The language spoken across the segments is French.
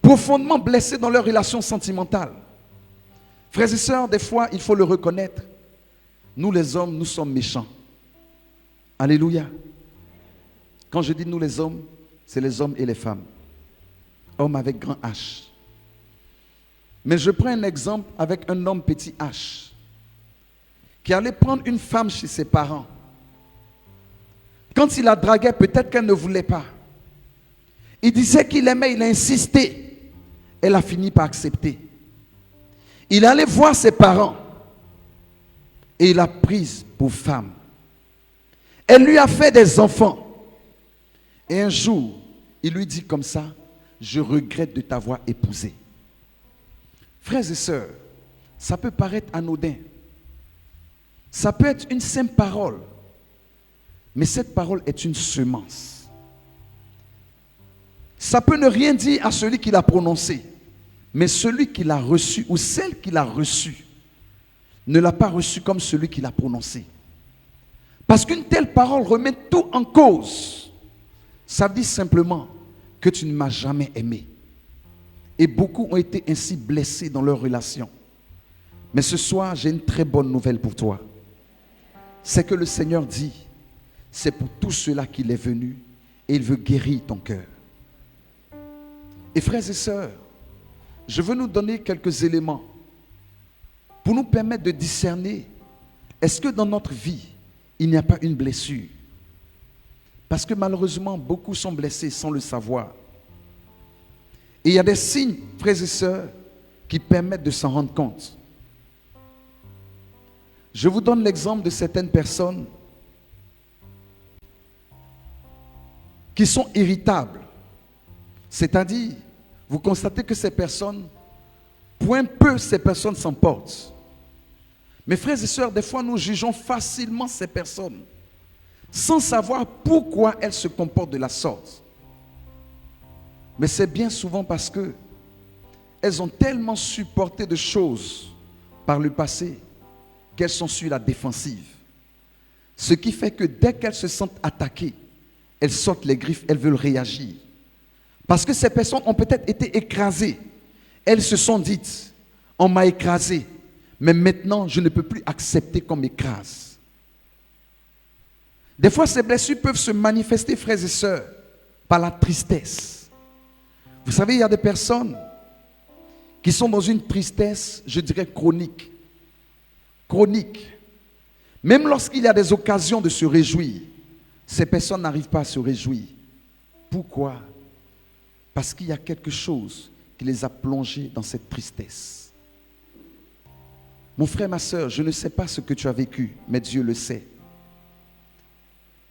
profondément blessés dans leurs relations sentimentales. Frères et sœurs, des fois, il faut le reconnaître. Nous les hommes, nous sommes méchants. Alléluia. Quand je dis nous les hommes, c'est les hommes et les femmes. Hommes avec grand H. Mais je prends un exemple avec un homme petit H qui allait prendre une femme chez ses parents. Quand il la draguait, peut-être qu'elle ne voulait pas. Il disait qu'il aimait, il a insisté. Elle a fini par accepter. Il allait voir ses parents et il l'a prise pour femme. Elle lui a fait des enfants. Et un jour, il lui dit comme ça, je regrette de t'avoir épousée. Frères et sœurs, ça peut paraître anodin. Ça peut être une simple parole. Mais cette parole est une semence. Ça peut ne rien dire à celui qui l'a prononcée. Mais celui qui l'a reçu ou celle qui l'a reçu ne l'a pas reçu comme celui qui l'a prononcé. Parce qu'une telle parole remet tout en cause. Ça dit simplement que tu ne m'as jamais aimé. Et beaucoup ont été ainsi blessés dans leur relation. Mais ce soir, j'ai une très bonne nouvelle pour toi. C'est que le Seigneur dit, c'est pour tout cela qu'il est venu et il veut guérir ton cœur. Et frères et sœurs, je veux nous donner quelques éléments pour nous permettre de discerner, est-ce que dans notre vie, il n'y a pas une blessure? Parce que malheureusement, beaucoup sont blessés sans le savoir. Et il y a des signes, frères et sœurs, qui permettent de s'en rendre compte. Je vous donne l'exemple de certaines personnes qui sont irritables. C'est-à-dire, vous constatez que ces personnes, point peu ces personnes s'emportent. Mais frères et sœurs, des fois nous jugeons facilement ces personnes sans savoir pourquoi elles se comportent de la sorte. Mais c'est bien souvent parce que elles ont tellement supporté de choses par le passé qu'elles sont sur la défensive. Ce qui fait que dès qu'elles se sentent attaquées, elles sortent les griffes, elles veulent réagir. Parce que ces personnes ont peut-être été écrasées. Elles se sont dites, on m'a écrasé, mais maintenant je ne peux plus accepter qu'on m'écrase. Des fois ces blessures peuvent se manifester, frères et sœurs, par la tristesse. Vous savez, il y a des personnes qui sont dans une tristesse, je dirais chronique. Chronique. Même lorsqu'il y a des occasions de se réjouir, ces personnes n'arrivent pas à se réjouir. Pourquoi? Parce qu'il y a quelque chose qui les a plongés dans cette tristesse. Mon frère, ma soeur, je ne sais pas ce que tu as vécu, mais Dieu le sait.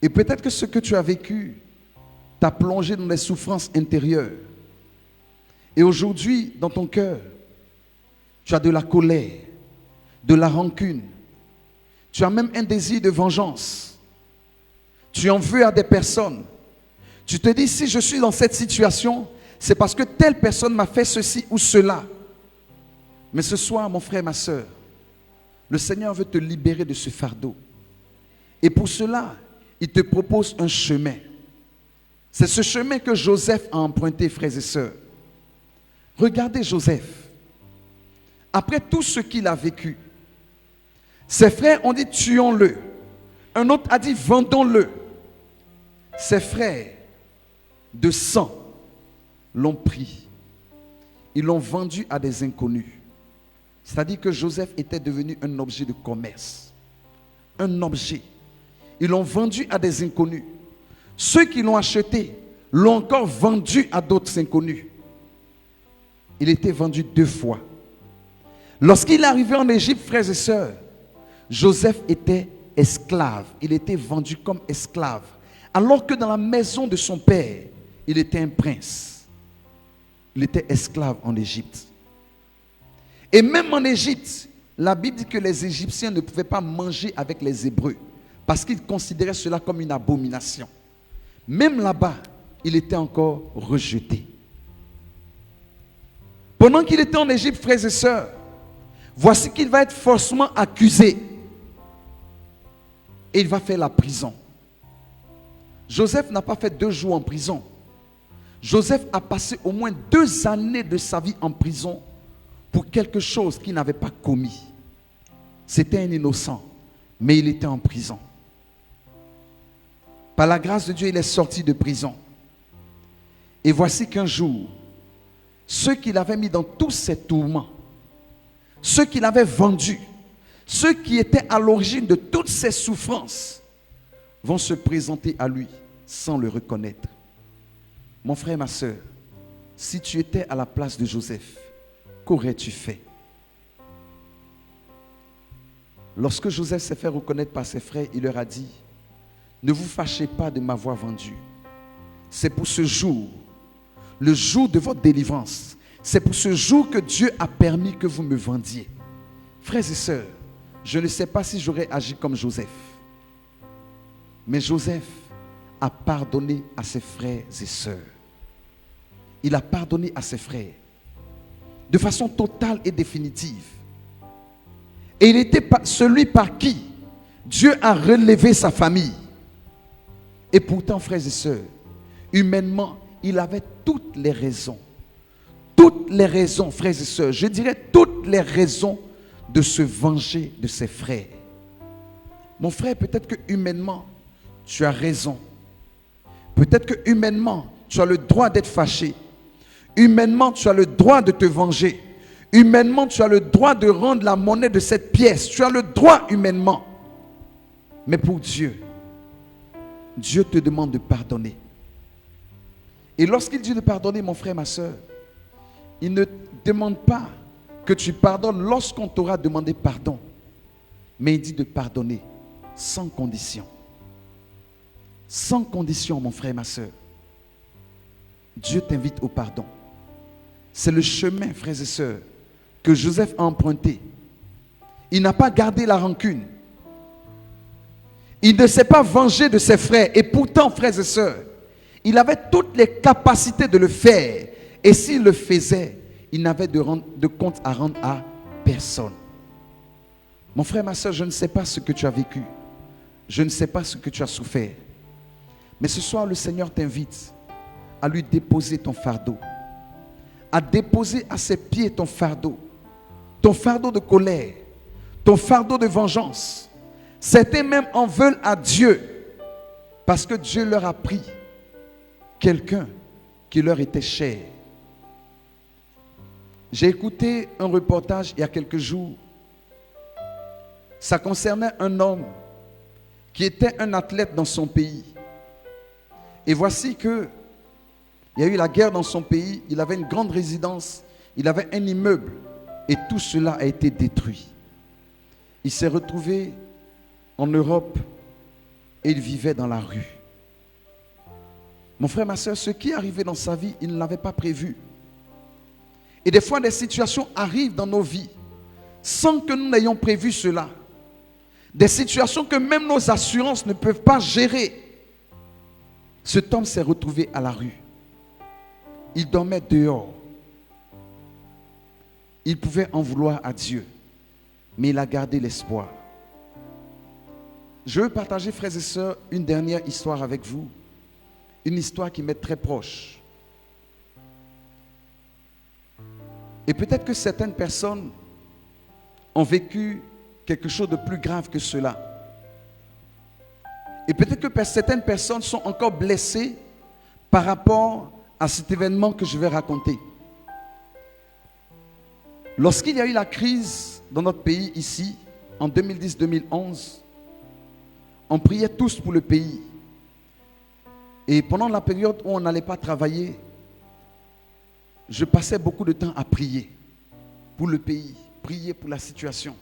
Et peut-être que ce que tu as vécu t'a plongé dans des souffrances intérieures. Et aujourd'hui, dans ton cœur, tu as de la colère, de la rancune. Tu as même un désir de vengeance. Tu en veux à des personnes. Tu te dis, si je suis dans cette situation, c'est parce que telle personne m'a fait ceci ou cela. Mais ce soir, mon frère, ma soeur, le Seigneur veut te libérer de ce fardeau. Et pour cela, il te propose un chemin. C'est ce chemin que Joseph a emprunté, frères et sœurs. Regardez Joseph. Après tout ce qu'il a vécu, ses frères ont dit tuons-le. Un autre a dit vendons-le. Ses frères de sang l'ont pris. Ils l'ont vendu à des inconnus. C'est-à-dire que Joseph était devenu un objet de commerce. Un objet. Ils l'ont vendu à des inconnus. Ceux qui l'ont acheté l'ont encore vendu à d'autres inconnus. Il était vendu 2 fois. Lorsqu'il est arrivé en Égypte, frères et sœurs, Joseph était esclave. Il était vendu comme esclave. Alors que dans la maison de son père, il était un prince. Il était esclave en Égypte. Et même en Égypte, la Bible dit que les Égyptiens ne pouvaient pas manger avec les Hébreux parce qu'ils considéraient cela comme une abomination. Même là-bas, il était encore rejeté. Pendant qu'il était en Égypte, frères et sœurs, voici qu'il va être forcément accusé. Et il va faire la prison. Joseph n'a pas fait 2 jours en prison. Joseph a passé au moins 2 années de sa vie en prison pour quelque chose qu'il n'avait pas commis. C'était un innocent, mais il était en prison. Par la grâce de Dieu, il est sorti de prison. Et voici qu'un jour, ceux qu'il avait mis dans tous ces tourments, ceux qu'il avait vendus, ceux qui étaient à l'origine de toutes ces souffrances, vont se présenter à lui sans le reconnaître. Mon frère, ma soeur, si tu étais à la place de Joseph, qu'aurais-tu fait? Lorsque Joseph s'est fait reconnaître par ses frères, il leur a dit: ne vous fâchez pas de m'avoir vendu. C'est pour ce jour, le jour de votre délivrance. C'est pour ce jour que Dieu a permis que vous me vendiez. Frères et sœurs, je ne sais pas si j'aurais agi comme Joseph. Mais Joseph a pardonné à ses frères et sœurs. Il a pardonné à ses frères de façon totale et définitive. Et il était celui par qui Dieu a relevé sa famille. Et pourtant, frères et sœurs, humainement, il avait toutes les raisons, frères et sœurs, je dirais toutes les raisons de se venger de ses frères. Mon frère, peut-être que humainement, tu as raison. Peut-être que humainement, tu as le droit d'être fâché. Humainement, tu as le droit de te venger. Humainement, tu as le droit de rendre la monnaie de cette pièce. Tu as le droit humainement. Mais pour Dieu, Dieu te demande de pardonner. Et lorsqu'il dit de pardonner, mon frère, ma soeur, il ne demande pas que tu pardonnes lorsqu'on t'aura demandé pardon. Mais il dit de pardonner sans condition. Sans condition, mon frère, ma soeur. Dieu t'invite au pardon. C'est le chemin, frères et sœurs, que Joseph a emprunté. Il n'a pas gardé la rancune. Il ne s'est pas vengé de ses frères. Et pourtant, frères et sœurs, il avait toutes les capacités de le faire. Et s'il le faisait, il n'avait de compte à rendre à personne. Mon frère, ma soeur, je ne sais pas ce que tu as vécu. Je ne sais pas ce que tu as souffert. Mais ce soir, le Seigneur t'invite à lui déposer ton fardeau. À déposer à ses pieds ton fardeau de colère, ton fardeau de vengeance. Certains même en veulent à Dieu parce que Dieu leur a pris quelqu'un qui leur était cher. J'ai écouté un reportage il y a quelques jours. Ça concernait un homme qui était un athlète dans son pays. Et voici que il y a eu la guerre dans son pays, il avait une grande résidence, il avait un immeuble et tout cela a été détruit. Il s'est retrouvé en Europe et il vivait dans la rue. Mon frère, ma soeur, ce qui est arrivé dans sa vie, il ne l'avait pas prévu. Et des fois, des situations arrivent dans nos vies sans que nous n'ayons prévu cela. Des situations que même nos assurances ne peuvent pas gérer. Cet homme s'est retrouvé à la rue. Il dormait dehors. Il pouvait en vouloir à Dieu, mais il a gardé l'espoir. Je veux partager, frères et sœurs, une dernière histoire avec vous. Une histoire qui m'est très proche. Et peut-être que certaines personnes ont vécu quelque chose de plus grave que cela. Et peut-être que certaines personnes sont encore blessées par rapport à cet événement que je vais raconter. Lorsqu'il y a eu la crise dans notre pays ici, en 2010-2011, on priait tous pour le pays. Et pendant la période où on n'allait pas travailler, je passais beaucoup de temps à prier pour le pays, prier pour la situation.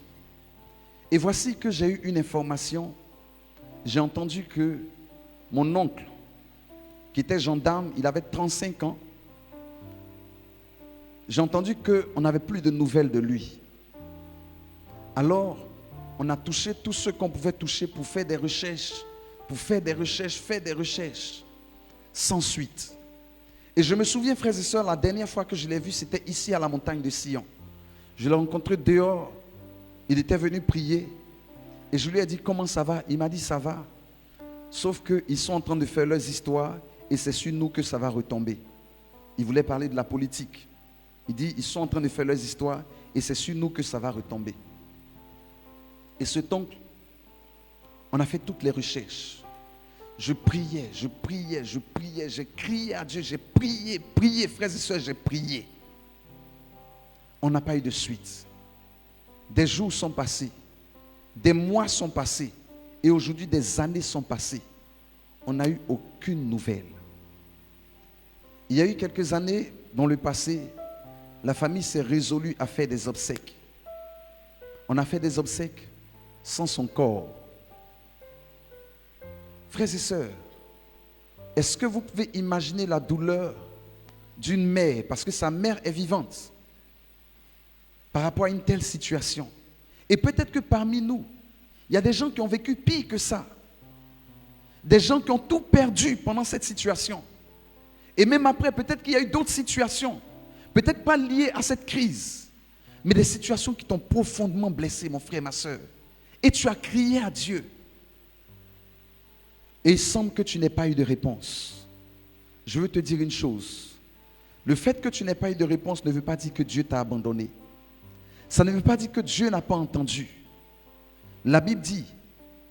Et voici que j'ai eu une information. J'ai entendu que mon oncle, qui était gendarme, il avait 35 ans. J'ai entendu qu'on n'avait plus de nouvelles de lui. Alors, on a touché tout ce qu'on pouvait toucher pour faire des recherches, sans suite. Et je me souviens, frères et sœurs, la dernière fois que je l'ai vu, c'était ici à la montagne de Sion. Je l'ai rencontré dehors. Il était venu prier. Et je lui ai dit, comment ça va? Il m'a dit, ça va. Sauf qu'ils sont en train de faire leurs histoires et c'est sur nous que ça va retomber. Il voulait parler de la politique. Il dit, ils sont en train de faire leurs histoires et c'est sur nous que ça va retomber. Et cet oncle, on a fait toutes les recherches. Je priais, j'ai crié à Dieu, j'ai prié, frères et sœurs, j'ai prié. On n'a pas eu de suite. Des jours sont passés, des mois sont passés et aujourd'hui des années sont passées. On n'a eu aucune nouvelle. Il y a eu quelques années dans le passé, la famille s'est résolue à faire des obsèques. On a fait des obsèques sans son corps. Frères et sœurs, est-ce que vous pouvez imaginer la douleur d'une mère, parce que sa mère est vivante, par rapport à une telle situation? Et peut-être que parmi nous, il y a des gens qui ont vécu pire que ça. Des gens qui ont tout perdu pendant cette situation. Et même après, peut-être qu'il y a eu d'autres situations, peut-être pas liées à cette crise, mais des situations qui t'ont profondément blessé, mon frère, ma soeur. Et tu as crié à Dieu. Et il semble que tu n'aies pas eu de réponse. Je veux te dire une chose. Le fait que tu n'aies pas eu de réponse ne veut pas dire que Dieu t'a abandonné. Ça ne veut pas dire que Dieu n'a pas entendu. La Bible dit,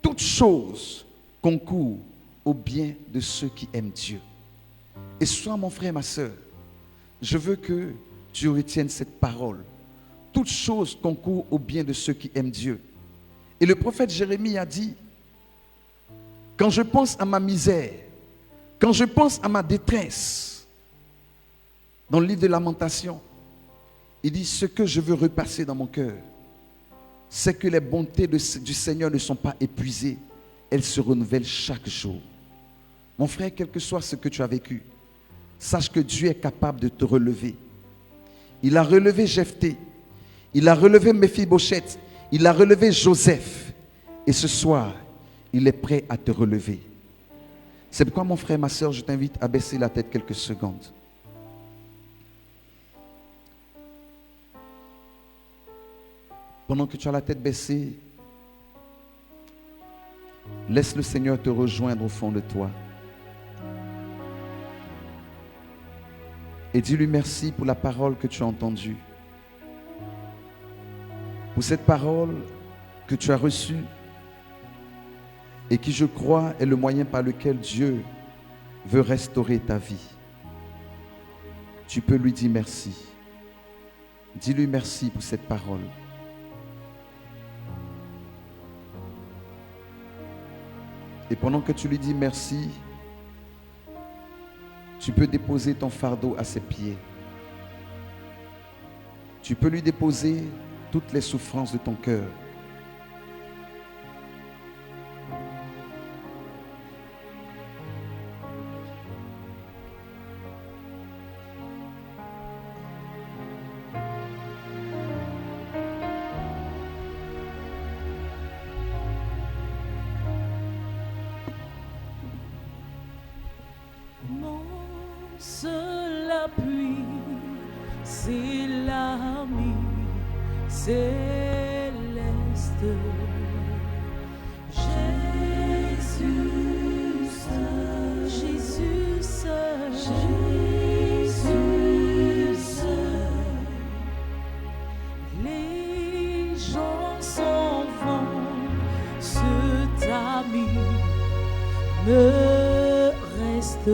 toute chose concourt au bien de ceux qui aiment Dieu. Et sois mon frère, ma soeur, je veux que tu retiennes cette parole. Toute chose concourt au bien de ceux qui aiment Dieu. Et le prophète Jérémie a dit, quand je pense à ma misère, quand je pense à ma détresse, dans le livre de Lamentations, il dit, ce que je veux repasser dans mon cœur, c'est que les bontés du Seigneur ne sont pas épuisées, elles se renouvellent chaque jour. Mon frère, quel que soit ce que tu as vécu, sache que Dieu est capable de te relever. Il a relevé Jephthé, il a relevé Méphibosheth, il a relevé Joseph. Et ce soir, il est prêt à te relever. C'est pourquoi, mon frère, ma soeur, je t'invite à baisser la tête quelques secondes. Pendant que tu as la tête baissée, laisse le Seigneur te rejoindre au fond de toi. Et dis-lui merci pour la parole que tu as entendue. Pour cette parole que tu as reçue et qui, je crois, est le moyen par lequel Dieu veut restaurer ta vie. Tu peux lui dire merci. Dis-lui merci pour cette parole. Et pendant que tu lui dis merci, tu peux déposer ton fardeau à ses pieds. Tu peux lui déposer toutes les souffrances de ton cœur. Seul appui, c'est l'ami céleste. Jésus seul, Jésus seul, Jésus seul. Les gens s'en vont, cet ami me reste.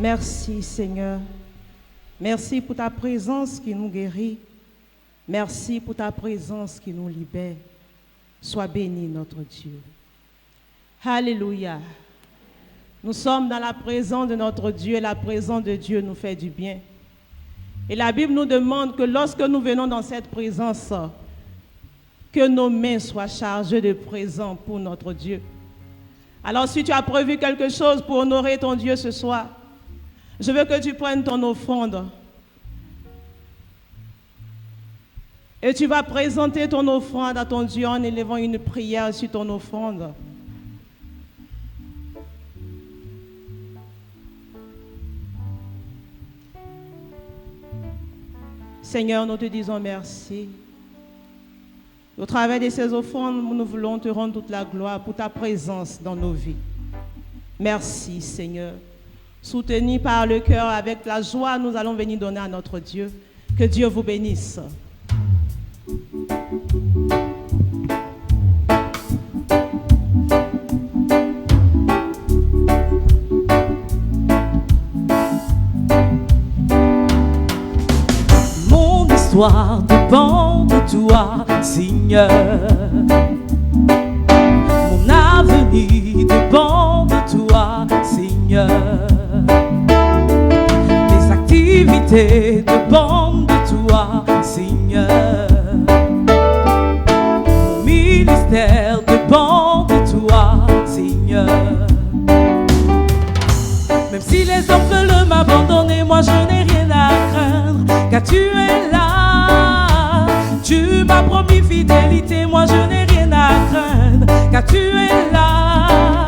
Merci Seigneur. Merci pour ta présence qui nous guérit. Merci pour ta présence qui nous libère. Sois béni notre Dieu. Alléluia. Nous sommes dans la présence de notre Dieu et la présence de Dieu nous fait du bien. Et la Bible nous demande que lorsque nous venons dans cette présence, que nos mains soient chargées de présents pour notre Dieu. Alors si tu as prévu quelque chose pour honorer ton Dieu ce soir, je veux que tu prennes ton offrande et tu vas présenter ton offrande à ton Dieu en élevant une prière sur ton offrande. Seigneur, nous te disons merci. Au travers de ces offrandes, nous voulons te rendre toute la gloire pour ta présence dans nos vies. Merci, Seigneur. Soutenus par le cœur, avec la joie, nous allons venir donner à notre Dieu. Que Dieu vous bénisse. Mon histoire dépend de toi, Seigneur. Mon avenir dépend de toi, Seigneur. Mes activités dépendent de toi, Seigneur. Mon ministère dépend de toi, Seigneur. Même si les hommes veulent m'abandonner, moi je n'ai rien à craindre, car tu es là. Tu m'as promis fidélité, moi je n'ai rien à craindre, car tu es là.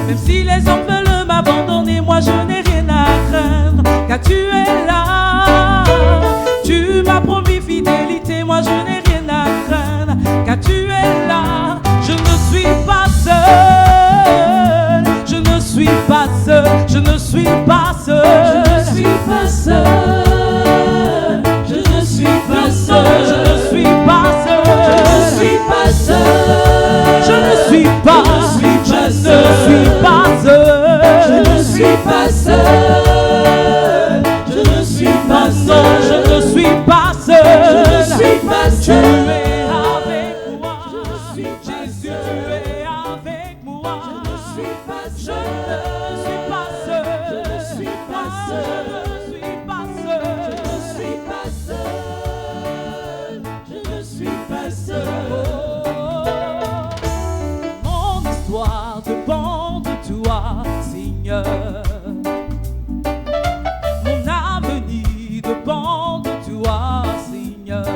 Même si les hommes veulent m'abandonner, moi je n'ai rien à craindre, car tu es là. Tu m'as promis fidélité, moi je n'ai rien à craindre, car tu es là. Je ne suis pas seul, je ne suis pas seul, je ne suis pas seul, je ne suis pas seul, je ne suis pas seul, je ne suis pas seul, je ne suis pas seul, je ne suis pas seul, je ne suis pas seul, je ne suis pas seul, je ne suis pas seul, je ne suis pas seul, tu es avec moi, Jésus tu es avec moi, je ne suis pas seul, je ne suis pas seul, je ne suis pas seul, je ne suis pas seul. Mon histoire dépend de toi, Seigneur. Mon avenir dépend de toi, Seigneur.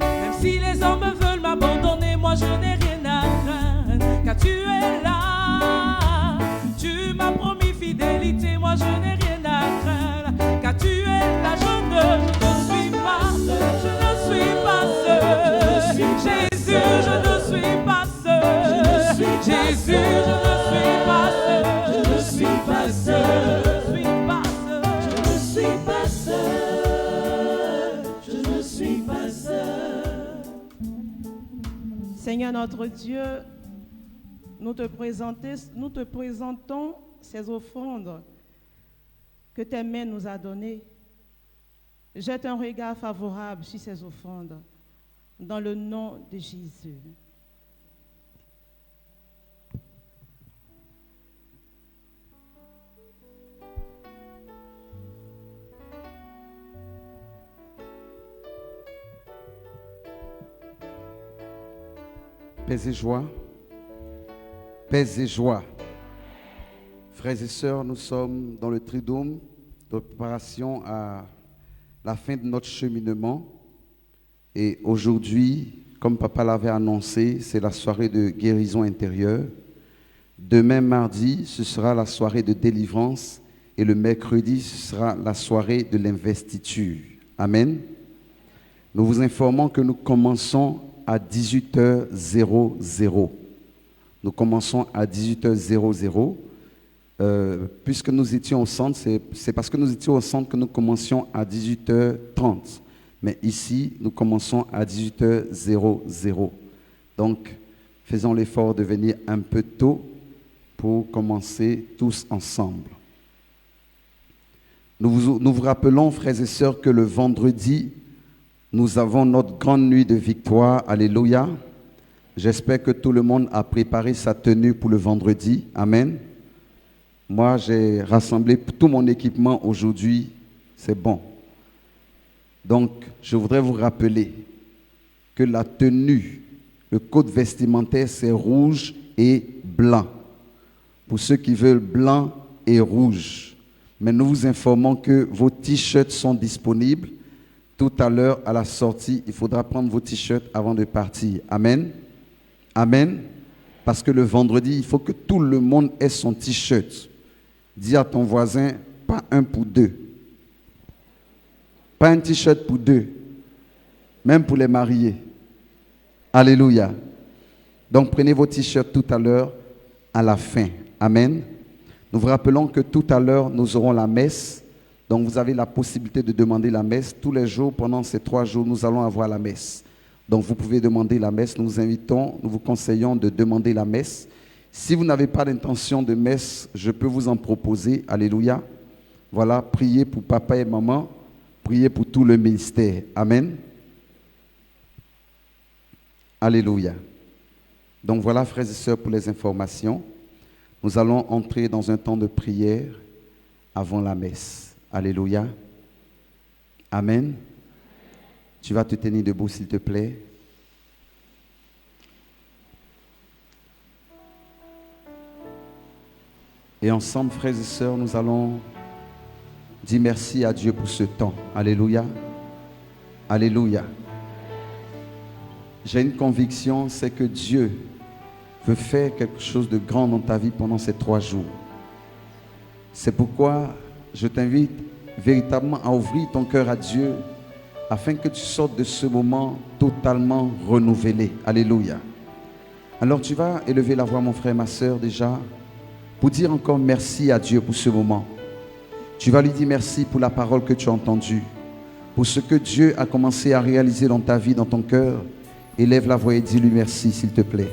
Même si les hommes veulent m'abandonner, moi je n'ai rien à craindre, car tu es là. Tu m'as promis fidélité, moi je n'ai rien à craindre, car tu es là. Je ne suis pas seul, je ne suis pas seul. Jésus, je ne suis pas seul. Jésus, je ne suis pas seul. Je ne suis pas seul. Je ne suis pas seul. Je ne suis pas seul. Seigneur notre Dieu, nous te présentons ces offrandes que tes mains nous ont données. Jette un regard favorable sur ces offrandes, dans le nom de Jésus. Paix et joie. Paix et joie. Frères et sœurs, nous sommes dans le Triduum de préparation à la fin de notre cheminement. Et aujourd'hui, comme Papa l'avait annoncé, c'est la soirée de guérison intérieure. Demain, mardi, ce sera la soirée de délivrance. Et le mercredi, ce sera la soirée de l'investiture. Amen. Nous vous informons que nous commençons à 18h00. Nous commençons à 18h00. Puisque nous étions au centre, c'est parce que nous étions au centre que nous commencions à 18h30. Mais ici, nous commençons à 18h00. Donc, faisons l'effort de venir un peu tôt pour commencer tous ensemble. Nous vous rappelons, frères et sœurs, que le vendredi, nous avons notre grande nuit de victoire. Alléluia. J'espère que tout le monde a préparé sa tenue pour le vendredi. Amen. Moi, j'ai rassemblé tout mon équipement aujourd'hui. C'est bon. Donc, je voudrais vous rappeler que la tenue, le code vestimentaire, c'est rouge et blanc. Pour ceux qui veulent blanc et rouge. Mais nous vous informons que vos t-shirts sont disponibles. Tout à l'heure, à la sortie, il faudra prendre vos t-shirts avant de partir. Amen. Amen. Parce que le vendredi, il faut que tout le monde ait son t-shirt. Dis à ton voisin, pas un pour deux. Pas un t-shirt pour deux. Même pour les mariés. Alléluia. Donc prenez vos t-shirts tout à l'heure à la fin. Amen. Nous vous rappelons que tout à l'heure, nous aurons la messe. Donc vous avez la possibilité de demander la messe. Tous les jours, pendant ces 3 jours, nous allons avoir la messe. Donc vous pouvez demander la messe. Nous vous invitons, nous vous conseillons de demander la messe. Si vous n'avez pas d'intention de messe, je peux vous en proposer. Alléluia. Voilà, priez pour papa et maman. Priez pour tout le ministère. Amen. Alléluia. Donc voilà, frères et sœurs, pour les informations. Nous allons entrer dans un temps de prière avant la messe. Alléluia. Amen. Tu vas te tenir debout, s'il te plaît. Et ensemble, frères et sœurs, nous allons dire merci à Dieu pour ce temps. Alléluia. Alléluia. J'ai une conviction, c'est que Dieu veut faire quelque chose de grand dans ta vie pendant ces 3 jours. C'est pourquoi je t'invite véritablement à ouvrir ton cœur à Dieu afin que tu sortes de ce moment totalement renouvelé. Alléluia. Alors tu vas élever la voix, mon frère, ma soeur, déjà, pour dire encore merci à Dieu pour ce moment. Tu vas lui dire merci pour la parole que tu as entendue, pour ce que Dieu a commencé à réaliser dans ta vie, dans ton cœur. Élève la voix et dis-lui merci, s'il te plaît.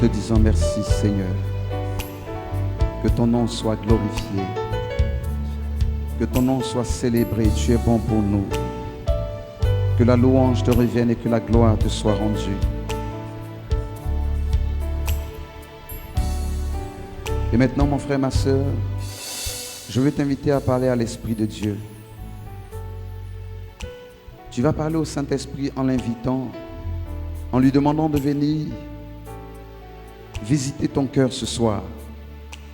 Te disant merci, Seigneur. Que ton nom soit glorifié. Que ton nom soit célébré. Tu es bon pour nous. Que la louange te revienne et que la gloire te soit rendue. Et maintenant, mon frère, ma soeur, je veux t'inviter à parler à l'Esprit de Dieu. Tu vas parler au Saint-Esprit en l'invitant, en lui demandant de venir visiter ton cœur ce soir,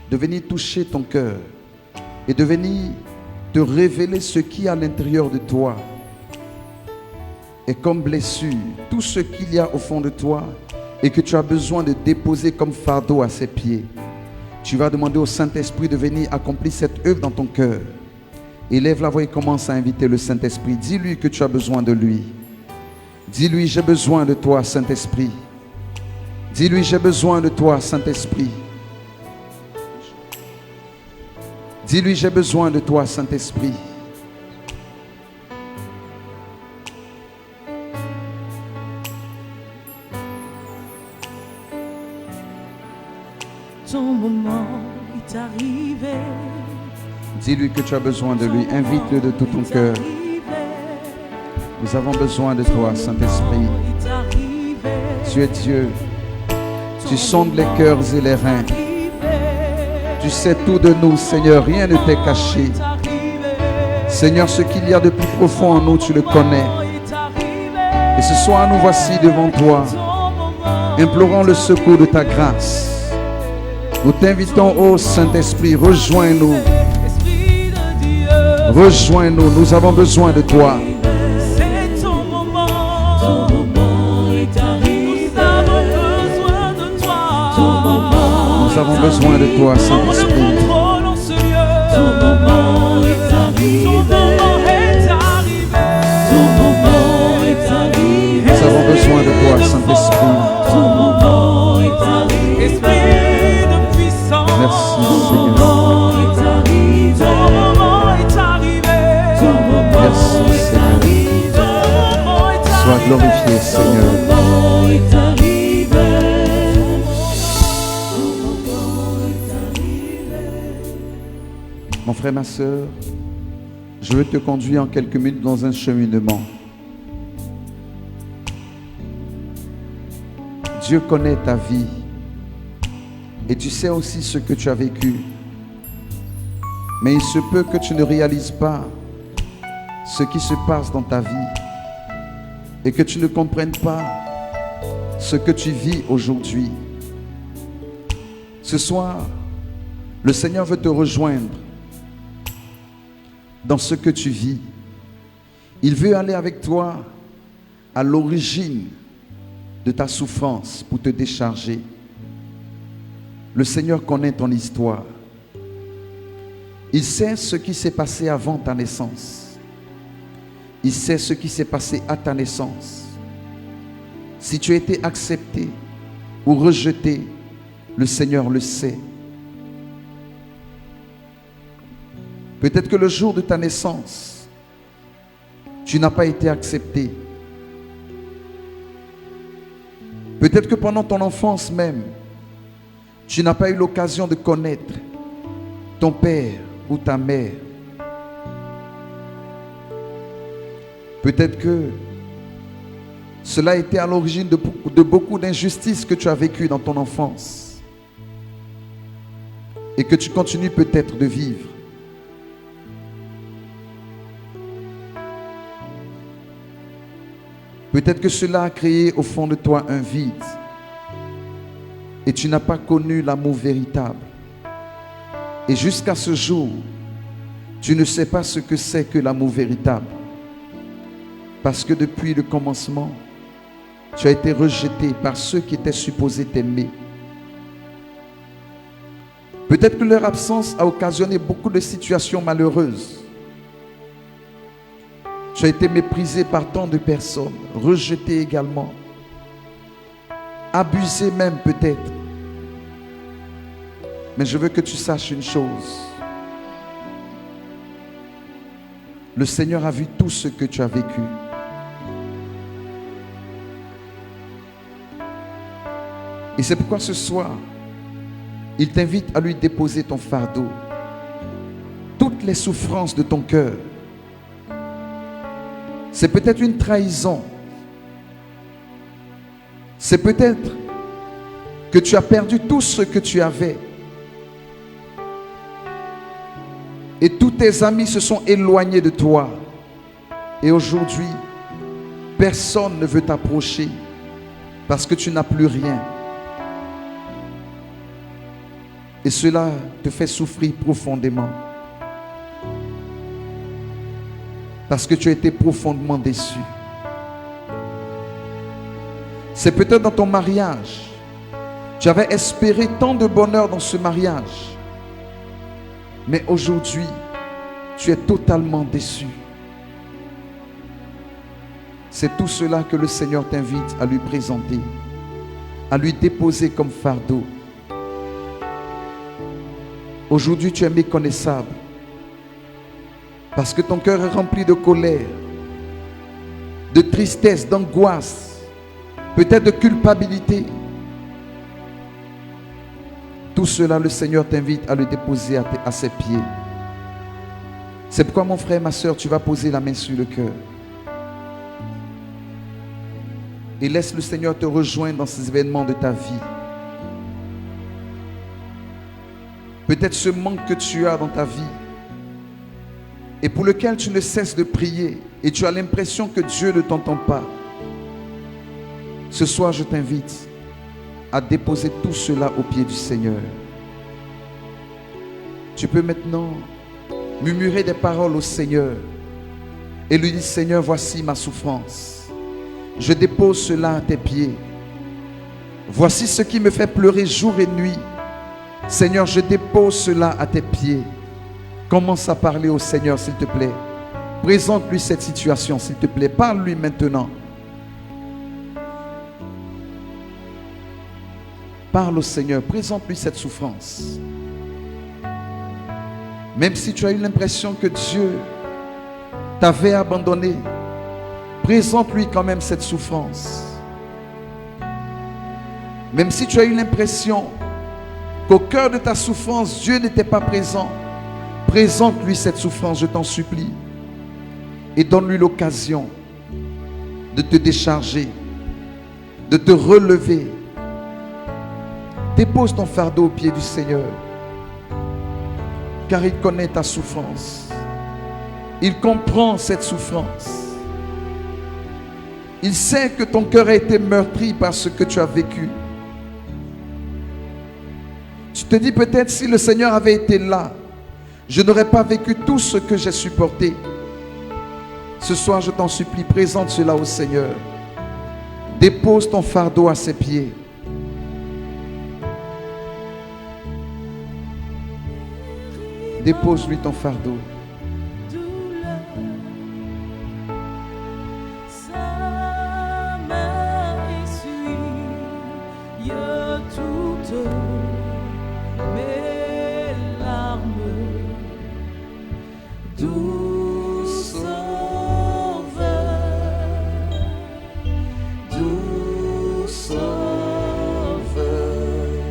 de venir toucher ton cœur et de venir te révéler ce qui est à l'intérieur de toi et comme blessure, tout ce qu'il y a au fond de toi et que tu as besoin de déposer comme fardeau à ses pieds. Tu vas demander au Saint-Esprit de venir accomplir cette œuvre dans ton cœur. Élève la voix et commence à inviter le Saint-Esprit. Dis-lui que tu as besoin de lui. Dis-lui, j'ai besoin de toi, Saint-Esprit. Dis-lui, j'ai besoin de toi, Saint-Esprit. Dis-lui, j'ai besoin de toi, Saint-Esprit. Ton moment est arrivé. Dis-lui que tu as besoin de lui. Invite-le de tout ton cœur. Nous avons besoin de toi, Saint-Esprit. Tu es Dieu. Tu sondes les cœurs et les reins. Tu sais tout de nous, Seigneur. Rien ne t'est caché. Seigneur, ce qu'il y a de plus profond en nous, tu le connais. Et ce soir, nous voici devant toi, implorant le secours de ta grâce. Nous t'invitons, ô Saint-Esprit, rejoins-nous. Rejoins-nous, nous avons besoin de toi. C'est ton moment est arrivé. Nous avons Nous avons besoin de toi, Saint-Esprit. Ton moment est arrivé. Ton moment est arrivé. Nous avons besoin de toi, Saint-Esprit. Ton moment est arrivé. Esprit de puissance. Merci, Ton moment est arrivé. Ton moment est arrivé. Ton moment Merci, est arrivé. Sois glorifié, Seigneur. Ton moment est arrivé. Mon frère, ma soeur, je veux te conduire en quelques minutes dans un cheminement. Dieu connaît ta vie et tu sais aussi ce que tu as vécu. Mais il se peut que tu ne réalises pas ce qui se passe dans ta vie et que tu ne comprennes pas ce que tu vis aujourd'hui. Ce soir, le Seigneur veut te rejoindre dans ce que tu vis. Il veut aller avec toi à l'origine de ta souffrance pour te décharger. Le Seigneur connaît ton histoire. Il sait ce qui s'est passé avant ta naissance. Il sait ce qui s'est passé à ta naissance. Si tu as été accepté ou rejeté, le Seigneur le sait. Peut-être que le jour de ta naissance, tu n'as pas été accepté. Peut-être que pendant ton enfance même, tu n'as pas eu l'occasion de connaître ton père ou ta mère. Peut-être que cela a été à l'origine de beaucoup d'injustices que tu as vécues dans ton enfance et que tu continues peut-être de vivre. Peut-être que cela a créé au fond de toi un vide et tu n'as pas connu l'amour véritable. Et jusqu'à ce jour, tu ne sais pas ce que c'est que l'amour véritable. Parce que depuis le commencement, tu as été rejeté par ceux qui étaient supposés t'aimer. Peut-être que leur absence a occasionné beaucoup de situations malheureuses. Tu as été méprisé par tant de personnes, rejeté également, abusé même peut-être. Mais je veux que tu saches une chose. Le Seigneur a vu tout ce que tu as vécu. Et c'est pourquoi ce soir, il t'invite à lui déposer ton fardeau, toutes les souffrances de ton cœur. C'est peut-être une trahison. C'est peut-être que tu as perdu tout ce que tu avais. Et tous tes amis se sont éloignés de toi. Et aujourd'hui, personne ne veut t'approcher parce que tu n'as plus rien. Et cela te fait souffrir profondément. Parce que tu as été profondément déçu. C'est peut-être dans ton mariage. Tu avais espéré tant de bonheur dans ce mariage. Mais aujourd'hui, tu es totalement déçu. C'est tout cela que le Seigneur t'invite à lui présenter, à lui déposer comme fardeau. Aujourd'hui, tu es méconnaissable. Parce que ton cœur est rempli de colère, de tristesse, d'angoisse, peut-être de culpabilité. Tout cela, le Seigneur t'invite à le déposer à ses pieds. C'est pourquoi, mon frère, ma soeur, tu vas poser la main sur le cœur. Et laisse le Seigneur te rejoindre dans ces événements de ta vie. Peut-être ce manque que tu as dans ta vie et pour lequel tu ne cesses de prier et tu as l'impression que Dieu ne t'entend pas. Ce soir, je t'invite à déposer tout cela aux pieds du Seigneur. Tu peux maintenant murmurer des paroles au Seigneur et lui dire: Seigneur, voici ma souffrance. Je dépose cela à tes pieds. Voici ce qui me fait pleurer jour et nuit. Seigneur, je dépose cela à tes pieds. Commence à parler au Seigneur, s'il te plaît. Présente-lui cette situation, s'il te plaît. Parle-lui maintenant. Parle au Seigneur, présente-lui cette souffrance. Même si tu as eu l'impression que Dieu t'avait abandonné, présente-lui quand même cette souffrance. Même si tu as eu l'impression qu'au cœur de ta souffrance, Dieu n'était pas présent, présente-lui cette souffrance, je t'en supplie. Et donne-lui l'occasion de te décharger, de te relever. Dépose ton fardeau au pied du Seigneur, car il connaît ta souffrance. Il comprend cette souffrance. Il sait que ton cœur a été meurtri par ce que tu as vécu. Tu te dis peut-être, si le Seigneur avait été là, je n'aurais pas vécu tout ce que j'ai supporté. Ce soir, je t'en supplie, présente cela au Seigneur. Dépose ton fardeau à ses pieds. Dépose-lui ton fardeau. Sa main essuie toutes mes larmes. Doux sauveur, doux sauveur,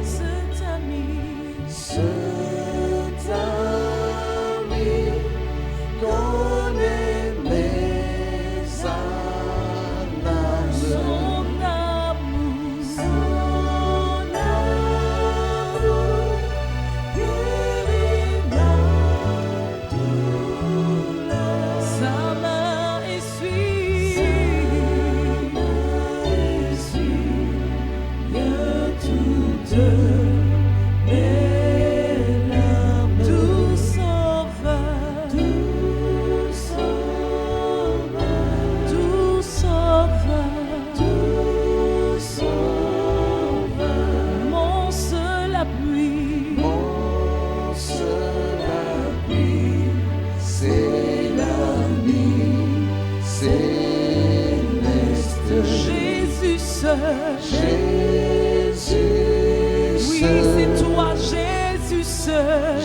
cet ami, connaît mes âmes, son amour guérit ma douleur. Sa main essuie toutes mes larmes. Doux sauveur, doux sauveur, doux sauveur, doux sauveur, mon seul appui, c'est l'ami céleste. Jésus seul. Jésus Oui, seul. c'est toi, Jésus seul.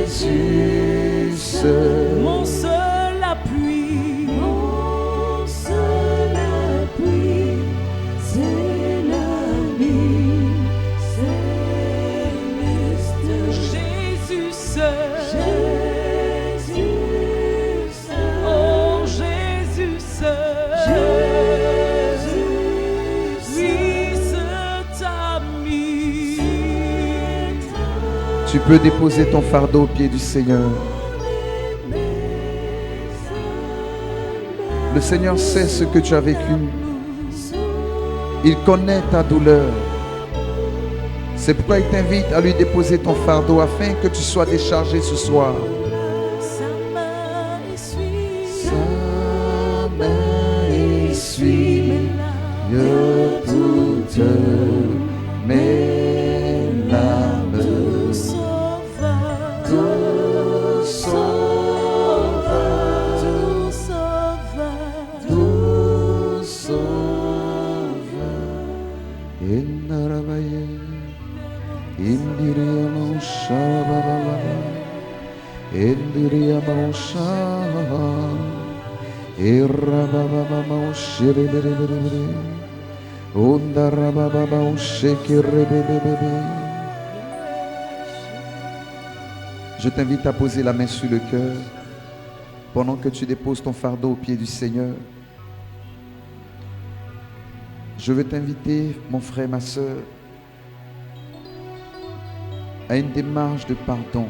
Jésus seul. Mon seul appui, c'est l'ami céleste. Jésus seul. Oh, Jésus seul. Oui, cet ami. Tu peux déposer ton fardeau au pied du Seigneur. Le Seigneur sait ce que tu as vécu. Il connaît ta douleur. C'est pourquoi il t'invite à lui déposer ton fardeau afin que tu sois déchargé ce soir. Sa main essuie Sa main essuie toutes mes larmes. Doux sauveur, Doux sauveur, doux sauveur, doux sauveur. Inarabaye, Indiriyamausha, Indiriyamausha, Irababamaushiribiribiri, Undarababamaushikiribibibiri. Je t'invite à poser la main sur le cœur pendant que tu déposes ton fardeau au pied du Seigneur. Je veux t'inviter, mon frère, ma soeur, à une démarche de pardon.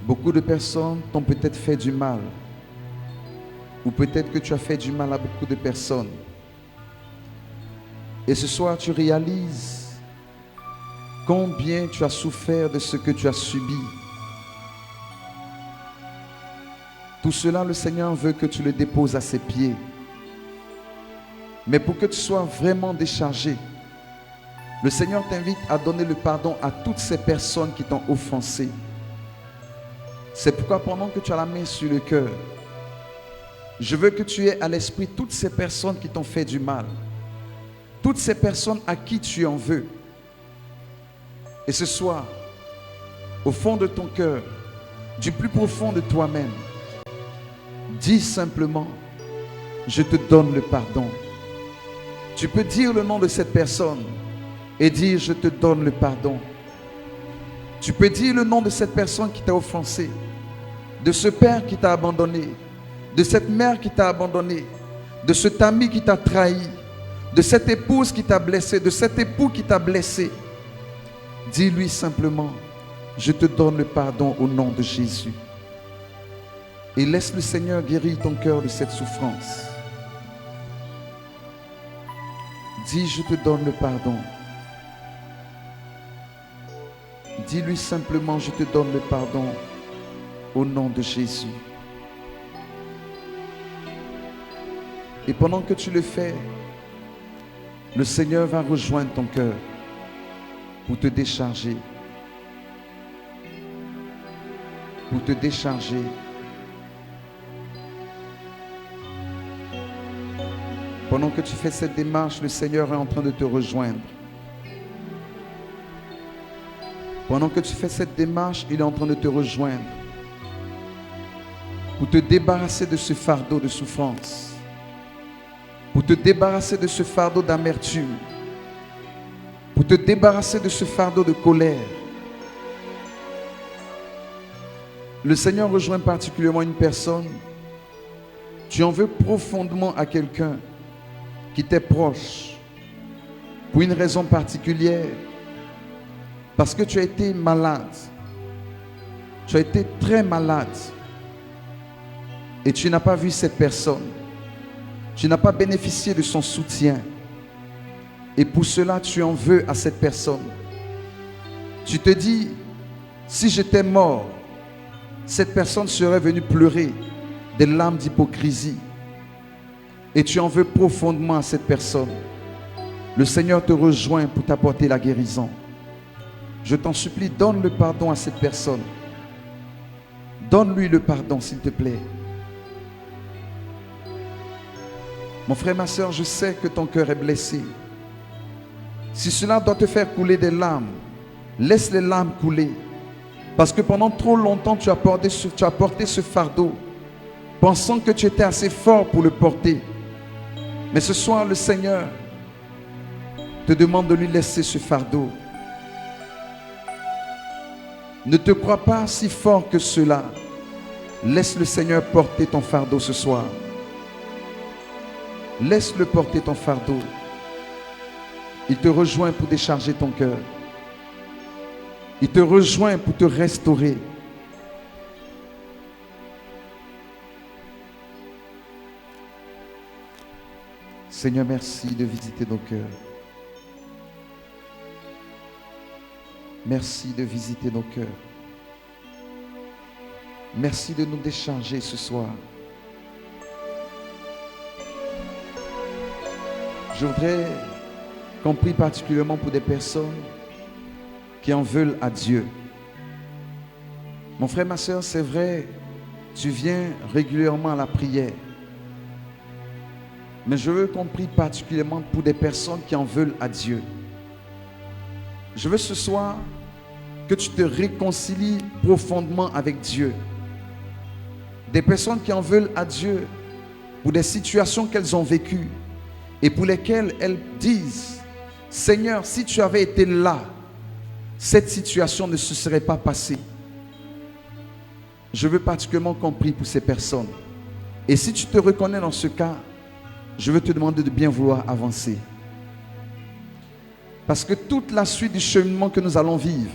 Beaucoup de personnes t'ont peut-être fait du mal, ou peut-être que tu as fait du mal à beaucoup de personnes. Et ce soir, tu réalises combien tu as souffert de ce que tu as subi. Tout cela, le Seigneur veut que tu le déposes à ses pieds. Mais pour que tu sois vraiment déchargé, le Seigneur t'invite à donner le pardon à toutes ces personnes qui t'ont offensé. C'est pourquoi pendant que tu as la main sur le cœur, je veux que tu aies à l'esprit toutes ces personnes qui t'ont fait du mal. Toutes ces personnes à qui tu en veux. Et ce soir, au fond de ton cœur, du plus profond de toi-même, dis simplement, je te donne le pardon. Tu peux dire le nom de cette personne et dire, je te donne le pardon. Tu peux dire le nom de cette personne qui t'a offensé, de ce père qui t'a abandonné, de cette mère qui t'a abandonné, de cet ami qui t'a trahi, de cette épouse qui t'a blessé, de cet époux qui t'a blessé. Dis-lui simplement, je te donne le pardon au nom de Jésus. Et laisse le Seigneur guérir ton cœur de cette souffrance. Dis, je te donne le pardon. Dis-lui simplement, je te donne le pardon au nom de Jésus. Et pendant que tu le fais, le Seigneur va rejoindre ton cœur pour te décharger. Pour te décharger. Pendant que tu fais cette démarche, le Seigneur est en train de te rejoindre. Pendant que tu fais cette démarche, il est en train de te rejoindre pour te débarrasser de ce fardeau de souffrance, pour te débarrasser de ce fardeau d'amertume, pour te débarrasser de ce fardeau de colère. Le Seigneur rejoint particulièrement une personne. Tu en veux profondément à quelqu'un qui t'est proche pour une raison particulière, parce que tu as été malade, tu as été très malade et tu n'as pas vu cette personne, tu n'as pas bénéficié de son soutien et pour cela tu en veux à cette personne. Tu te dis, si j'étais mort, cette personne serait venue pleurer des larmes d'hypocrisie. Et tu en veux profondément à cette personne. Le Seigneur te rejoint pour t'apporter la guérison. Je t'en supplie, donne le pardon à cette personne. Donne-lui le pardon, s'il te plaît. Mon frère, ma soeur, je sais que ton cœur est blessé. Si cela doit te faire couler des larmes, laisse les larmes couler. Parce que pendant trop longtemps, tu as porté ce fardeau, pensant que tu étais assez fort pour le porter. Mais ce soir, le Seigneur te demande de lui laisser ce fardeau. Ne te crois pas si fort que cela. Laisse le Seigneur porter ton fardeau ce soir. Laisse-le porter ton fardeau. Il te rejoint pour décharger ton cœur. Il te rejoint pour te restaurer. Seigneur, merci de visiter nos cœurs. Merci de visiter nos cœurs. Merci de nous décharger ce soir. Je voudrais qu'on prie particulièrement pour des personnes qui en veulent à Dieu. Mon frère, ma soeur, c'est vrai, tu viens régulièrement à la prière. Mais je veux qu'on prie particulièrement pour des personnes qui en veulent à Dieu. Je veux ce soir que tu te réconcilies profondément avec Dieu. Des personnes qui en veulent à Dieu pour des situations qu'elles ont vécues et pour lesquelles elles disent, Seigneur, si tu avais été là, cette situation ne se serait pas passée. Je veux particulièrement qu'on prie pour ces personnes. Et si tu te reconnais dans ce cas, je veux te demander de bien vouloir avancer. Parce que toute la suite du cheminement que nous allons vivre,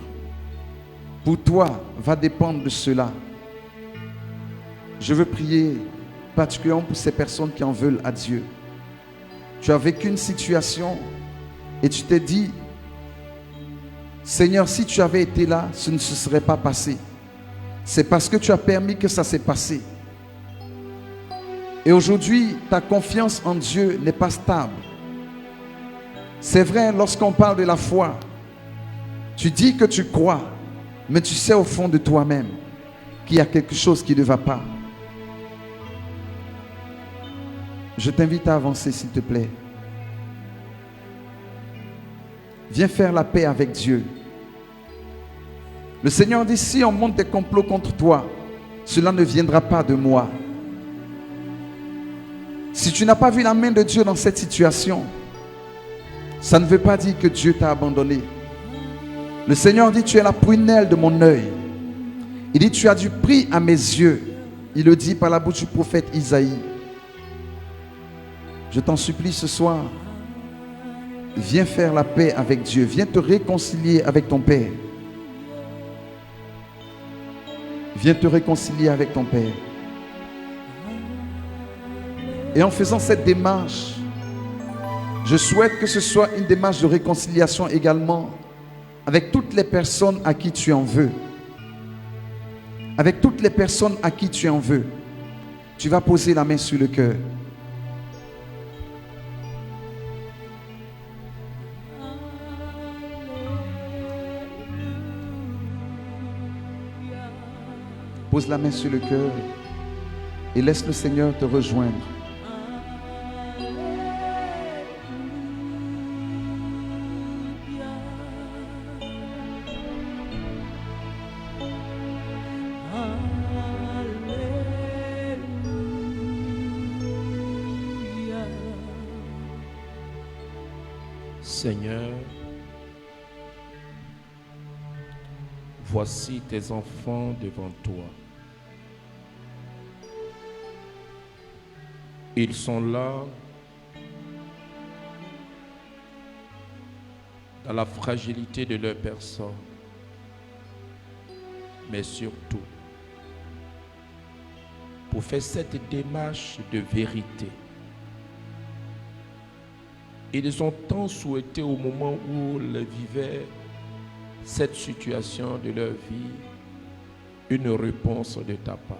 pour toi, va dépendre de cela. Je veux prier particulièrement pour ces personnes qui en veulent à Dieu. Tu as vécu une situation et tu t'es dit, Seigneur, si tu avais été là, ce ne se serait pas passé. C'est parce que tu as permis que ça s'est passé. Et aujourd'hui, ta confiance en Dieu n'est pas stable. C'est vrai, lorsqu'on parle de la foi, tu dis que tu crois, mais tu sais au fond de toi-même qu'il y a quelque chose qui ne va pas. Je t'invite à avancer, s'il te plaît. Viens faire la paix avec Dieu. Le Seigneur dit, si on monte des complots contre toi, cela ne viendra pas de moi. Si tu n'as pas vu la main de Dieu dans cette situation, ça ne veut pas dire que Dieu t'a abandonné. Le Seigneur dit, tu es la prunelle de mon œil. Il dit, tu as du prix à mes yeux. Il le dit par la bouche du prophète Isaïe. Je t'en supplie ce soir, viens faire la paix avec Dieu. Viens te réconcilier avec ton Père. Viens te réconcilier avec ton Père. Et en faisant cette démarche, je souhaite que ce soit une démarche de réconciliation également avec toutes les personnes à qui tu en veux. Avec toutes les personnes à qui tu en veux. Tu vas poser la main sur le cœur. Pose la main sur le cœur et laisse le Seigneur te rejoindre. Seigneur, voici tes enfants devant toi. Ils sont là dans la fragilité de leur personne, mais surtout pour faire cette démarche de vérité. Ils ont tant souhaité au moment où ils vivaient cette situation de leur vie, une réponse de ta part.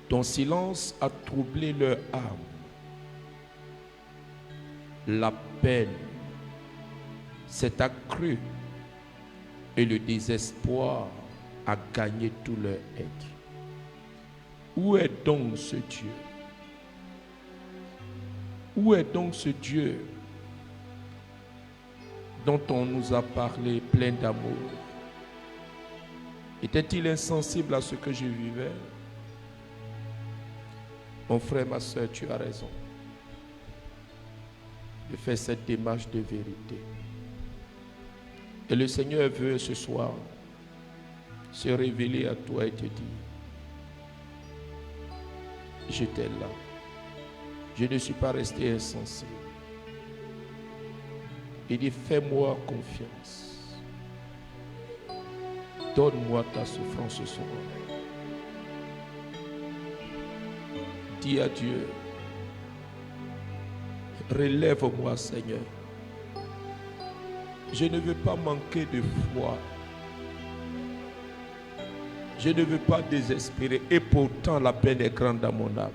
Ton silence a troublé leur âme. La peine s'est accrue et le désespoir a gagné tout leur être. Où est donc ce Dieu? Où est donc ce Dieu dont on nous a parlé plein d'amour? Était-il insensible à ce que je vivais? Mon frère, ma soeur, tu as raison de faire cette démarche de vérité. Et le Seigneur veut ce soir se révéler à toi et te dire, j'étais là. Je ne suis pas resté insensé. Il dit, fais-moi confiance. Donne-moi ta souffrance ce soir. Dis à Dieu, relève-moi Seigneur. Je ne veux pas manquer de foi. Je ne veux pas désespérer. Et pourtant la peine est grande dans mon âme.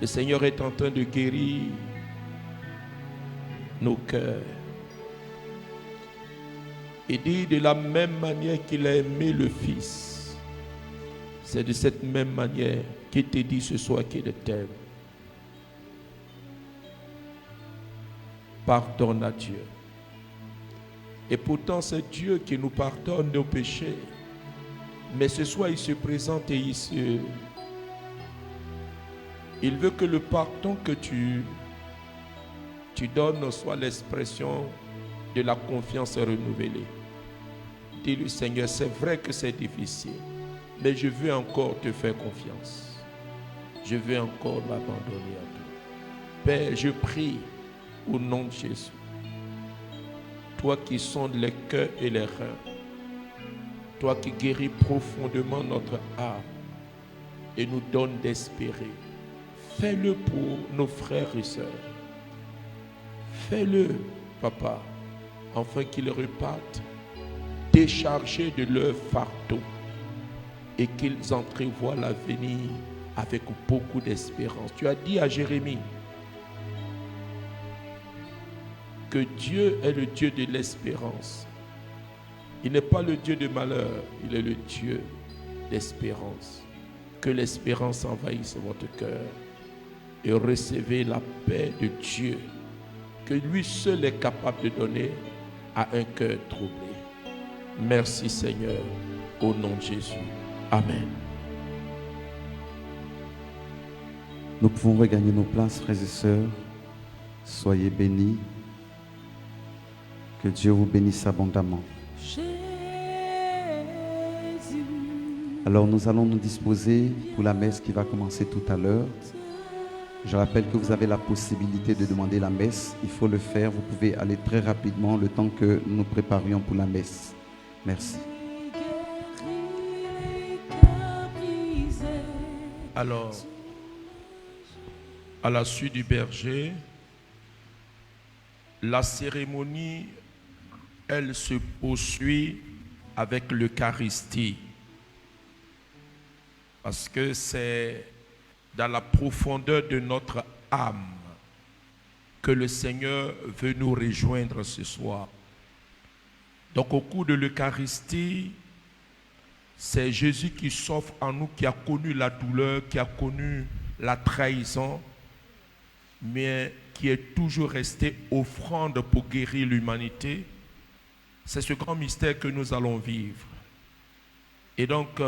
Le Seigneur est en train de guérir nos cœurs. Il dit de la même manière qu'il a aimé le Fils. C'est de cette même manière qu'il te dit ce soir qu'il t'aime. Pardonne à Dieu. Et pourtant c'est Dieu qui nous pardonne nos péchés. Mais ce soir il se présente et il veut que le pardon que tu donnes soit l'expression de la confiance renouvelée. Dis-lui, Seigneur, c'est vrai que c'est difficile, mais je veux encore te faire confiance. Je veux encore m'abandonner à toi. Père, je prie au nom de Jésus. Toi qui sondes les cœurs et les reins, toi qui guéris profondément notre âme et nous donne d'espérer. Fais-le pour nos frères et sœurs. Fais-le, Papa, afin qu'ils repartent déchargés de leur fardeau et qu'ils entrevoient l'avenir avec beaucoup d'espérance. Tu as dit à Jérémie que Dieu est le Dieu de l'espérance. Il n'est pas le Dieu de malheur, il est le Dieu d'espérance. Que l'espérance envahisse votre cœur et recevez la paix de Dieu que lui seul est capable de donner à un cœur troublé. Merci Seigneur, au nom de Jésus. Amen. Nous pouvons regagner nos places, frères et sœurs. Soyez bénis. Que Dieu vous bénisse abondamment. Jésus. Alors nous allons nous disposer pour la messe qui va commencer tout à l'heure. Je rappelle que vous avez la possibilité de demander la messe. Il faut le faire. Vous pouvez aller très rapidement le temps que nous préparions pour la messe. Merci. Alors, à la suite du berger, la cérémonie, elle se poursuit avec l'Eucharistie. Parce que c'est dans la profondeur de notre âme que le Seigneur veut nous rejoindre ce soir. Donc au cours de l'Eucharistie, c'est Jésus qui s'offre en nous, qui a connu la douleur, qui a connu la trahison, mais qui est toujours resté offrande pour guérir l'humanité. C'est ce grand mystère que nous allons vivre. Et donc,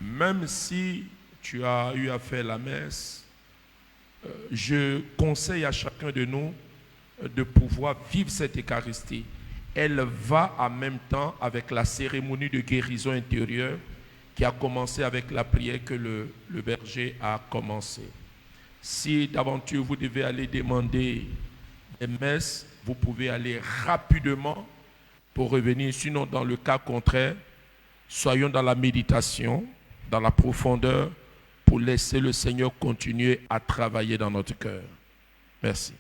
même si tu as eu à faire la messe, je conseille à chacun de nous de pouvoir vivre cette Eucharistie. Elle va en même temps avec la cérémonie de guérison intérieure qui a commencé avec la prière que le berger a commencé. Si d'aventure vous devez aller demander des messes, vous pouvez aller rapidement pour revenir. Sinon, dans le cas contraire, soyons dans la méditation, dans la profondeur, pour laisser le Seigneur continuer à travailler dans notre cœur. Merci.